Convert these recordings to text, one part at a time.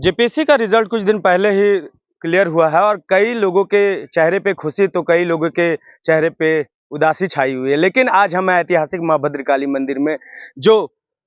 JPSC का result कुछ दिन पहले ही क्लियर हुआ है और कई लोगों के चेहरे पे खुशी तो कई लोगों के चेहरे पे उदासी छाई हुई है। लेकिन आज हम ऐतिहासिक मां भद्रकाली मंदिर में जो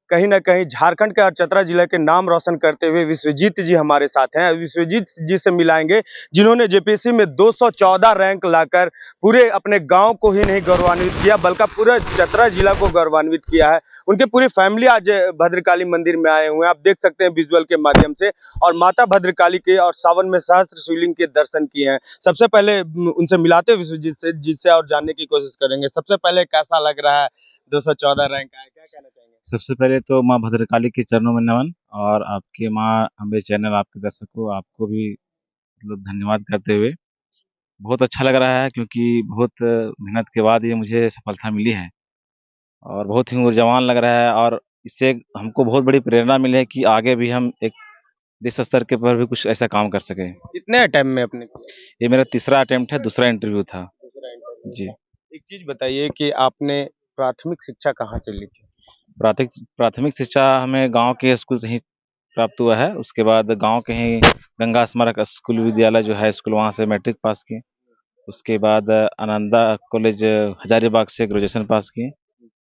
कहीं ना कहीं झारखंड के और चतरा जिला के नाम रोशन करते हुए विश्वजीत जी हमारे साथ हैं। विश्वजीत जी से मिलाएंगे जिन्होंने जेपीएससी में 214 रैंक लाकर पूरे अपने गांव को ही नहीं गौरवान्वित किया बल्कि पूरे चतरा जिला को गौरवान्वित किया है। उनकी पूरी फैमिली आज भद्रकाली मंदिर में आए हुए हैं, आप देख सकते हैं विजुअल के माध्यम से। और माता भद्रकाली के और सावन में सहस्त्र शिवलिंग के दर्शन किए हैं। सबसे पहले उनसे मिलाते हैं विश्वजीत जी से और जानने की कोशिश करेंगे। सबसे पहले कैसा लग रहा है, 214 रैंक आया, क्या कहना चाहेंगे? सबसे पहले तो माँ भद्रकाली के चरणों में नमन। और आपके माँ अम्बे चैनल, आपके दर्शकों, आपको भी मतलब धन्यवाद करते हुए बहुत अच्छा लग रहा है, क्योंकि बहुत मेहनत के बाद ये मुझे सफलता मिली है और बहुत ही ऊर्जावान लग रहा है। और इससे हमको बहुत बड़ी प्रेरणा मिली है कि आगे भी हम एक देश स्तर के पर भी कुछ ऐसा काम कर सकें। कितने अटेम्प्ट में अपने किया? ये मेरा तीसरा अटेम्प्ट है, दूसरा इंटरव्यू था। दूसरा इंटरव्यू जी। था। एक चीज बताइए कि आपने प्राथमिक शिक्षा कहाँ से ली थी? प्राथमिक प्राथमिक शिक्षा हमें गांव के स्कूल से ही प्राप्त हुआ है। उसके बाद गांव के ही गंगा स्मारक स्कूल विद्यालय जो है स्कूल, वहाँ से मैट्रिक पास की। उसके बाद आनंदा कॉलेज हजारीबाग से ग्रेजुएशन पास की।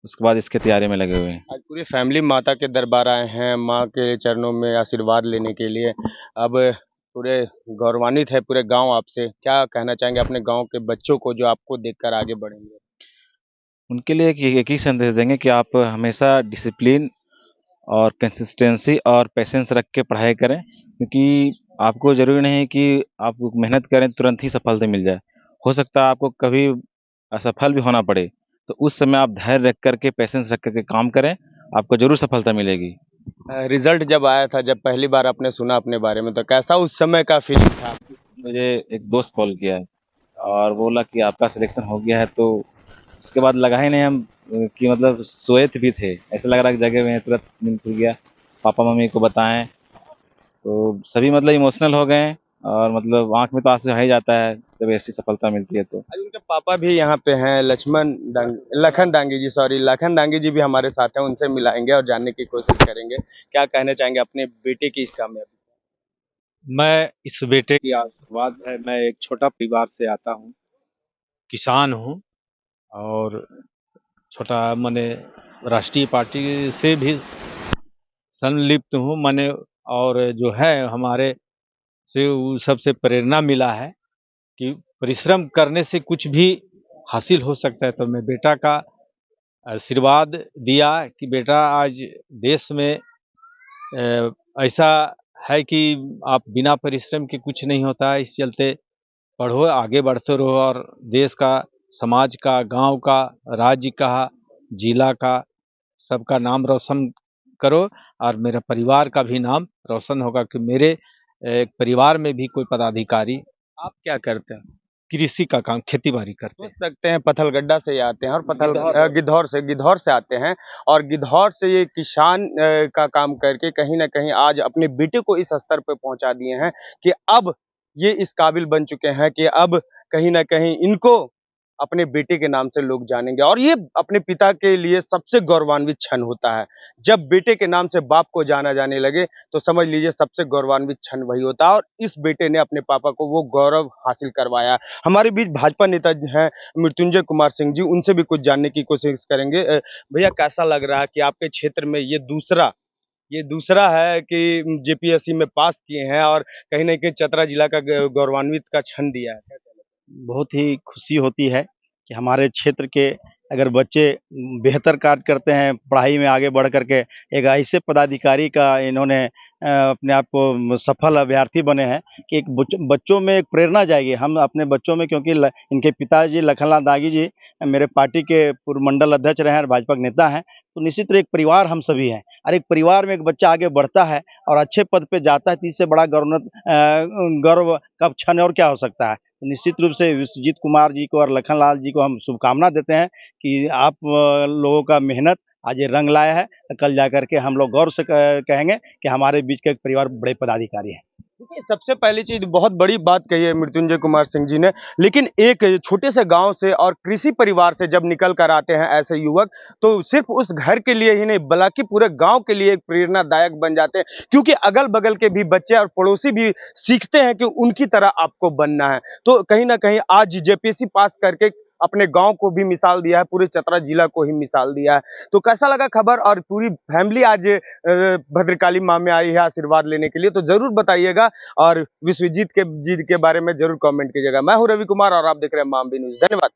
उसके बाद इसके तैयारी में लगे हुए हैं। आज पूरी फैमिली माता के दरबार आए हैं, माँ के चरणों में आशीर्वाद लेने के लिए। अब पूरे गौरवान्वित है पूरे गांव आपसे। क्या कहना चाहेंगे अपने गांव के बच्चों को जो आपको देखकर आगे बढ़ेंगे? उनके लिए एक ही संदेश देंगे कि आप हमेशा डिसिप्लिन और कंसिस्टेंसी और पेशेंस रख के पढ़ाई करें, क्योंकि आपको ज़रूरी नहीं है कि आप मेहनत करें तुरंत ही सफलता मिल जाए। हो सकता है आपको कभी असफल भी होना पड़े, तो उस समय आप धैर्य रख कर के, पेशेंस रख कर के काम करें, आपको ज़रूर सफलता मिलेगी। रिजल्ट जब आया था, जब पहली बार आपने सुना अपने बारे में, तो कैसा उस समय का फीलिंग था? मुझे एक दोस्त कॉल किया है और बोला कि आपका सिलेक्शन हो गया है। तो उसके बाद लगा ही नहीं हम कि मतलब सोए भी थे, ऐसा लग रहा है कि जगह में तुरंत नींद खुल गया। पापा मम्मी को बताएं तो सभी मतलब इमोशनल हो गए और मतलब आंख में तो आंसू आ ही जाता है जब ऐसी सफलता मिलती है तो। आज उनके पापा भी यहाँ पे हैं, लखन डांगी जी, सॉरी लखन डांगी जी भी हमारे साथ हैं। उनसे मिलाएंगे और जानने की कोशिश करेंगे क्या कहना चाहेंगे अपने बेटे की इस कामयाबी। मैं इस बेटे की आशीर्वाद है। मैं एक छोटा परिवार से आता हूँ, किसान हूँ और छोटा मने राष्ट्रीय पार्टी से भी संलिप्त हूँ मने। और जो है हमारे से वो सबसे प्रेरणा मिला है कि परिश्रम करने से कुछ भी हासिल हो सकता है। तो मैं बेटा का आशीर्वाद दिया कि बेटा आज देश में ऐसा है कि आप बिना परिश्रम के कुछ नहीं होता है। इस चलते पढ़ो, आगे बढ़ते रहो और देश का, समाज का, गांव का, राज्य का, जिला का, सबका नाम रोशन करो। और मेरा परिवार का भी नाम रोशन होगा कि मेरे एक परिवार में भी कोई पदाधिकारी आप क्या करते हैं? कृषि का काम, खेती बाड़ी करते सोच हैं। सकते हैं पत्थलगड्डा से ये आते हैं और गिद्धौर से आते हैं। और गिद्धौर से ये किसान का काम करके कहीं ना कहीं आज अपने बेटे को इस स्तर पे पहुंचा दिए हैं कि अब ये इस काबिल बन चुके हैं कि अब कहीं ना कहीं इनको अपने बेटे के नाम से लोग जानेंगे। और ये अपने पिता के लिए सबसे गौरवान्वित क्षण होता है। जब बेटे के नाम से बाप को जाना जाने लगे तो समझ लीजिए सबसे गौरवान्वित क्षण वही होता है। और इस बेटे ने अपने पापा को वो गौरव हासिल करवाया। हमारे बीच भाजपा नेता हैं मृत्युंजय कुमार सिंह जी, उनसे भी कुछ जानने की कोशिश करेंगे। भैया कैसा लग रहा है कि आपके क्षेत्र में ये दूसरा है कि जेपीएससी में पास किए हैं और कहीं ना कहीं चतरा जिला का गौरवान्वित का क्षण दिया है? बहुत ही खुशी होती है कि हमारे क्षेत्र के अगर बच्चे बेहतर कार्य करते हैं, पढ़ाई में आगे बढ़ कर के एक ऐसे पदाधिकारी का इन्होंने अपने आप को सफल अभ्यर्थी बने हैं कि एक बच्चों में एक प्रेरणा जाएगी। हम अपने बच्चों में, क्योंकि इनके पिताजी लखनलाल दागी जी मेरे पार्टी के पूर्व मंडल अध्यक्ष रहे हैं और भाजपा के नेता हैं, तो निश्चित तरह एक परिवार हम सभी हैं। और एक परिवार में एक बच्चा आगे बढ़ता है और अच्छे पद पे जाता है तो इससे बड़ा गर्व का क्षण और क्या हो सकता है। तो निश्चित रूप से विश्वजीत कुमार जी को और लखनलाल जी को हम शुभकामना देते हैं कि आप लोगों का मेहनत आज ये रंग लाया है। कल जाकर के हम लोग गौर से कहेंगे कि हमारे बीच का एक परिवार बड़े पदाधिकारी हैं। देखिए, सबसे पहली चीज़ बहुत बड़ी बात कही है मृत्युंजय कुमार सिंह जी ने, लेकिन एक छोटे से गाँव से और कृषि परिवार से जब निकल कर आते हैं ऐसे युवक, तो सिर्फ़ उस घर के लिए ही नहीं बल्कि पूरे गाँव के लिए एक प्रेरणादायक बन जाते हैं। क्योंकि अगल-बगल के भी बच्चे और पड़ोसी भी सीखते हैं कि उनकी तरह आपको बनना है। तो कहीं न कहीं आज जेपीएससी पास करके अपने गाँव को भी मिसाल दिया है, पूरे चतरा जिला को ही मिसाल दिया है। तो कैसा लगा खबर और पूरी फैमिली आज भद्रकाली माँ में आई है आशीर्वाद लेने के लिए, तो ज़रूर बताइएगा और विश्वजीत के जी के बारे में ज़रूर कमेंट कीजिएगा। मैं हूँ रवि कुमार और आप देख रहे हैं मामबी न्यूज़। धन्यवाद।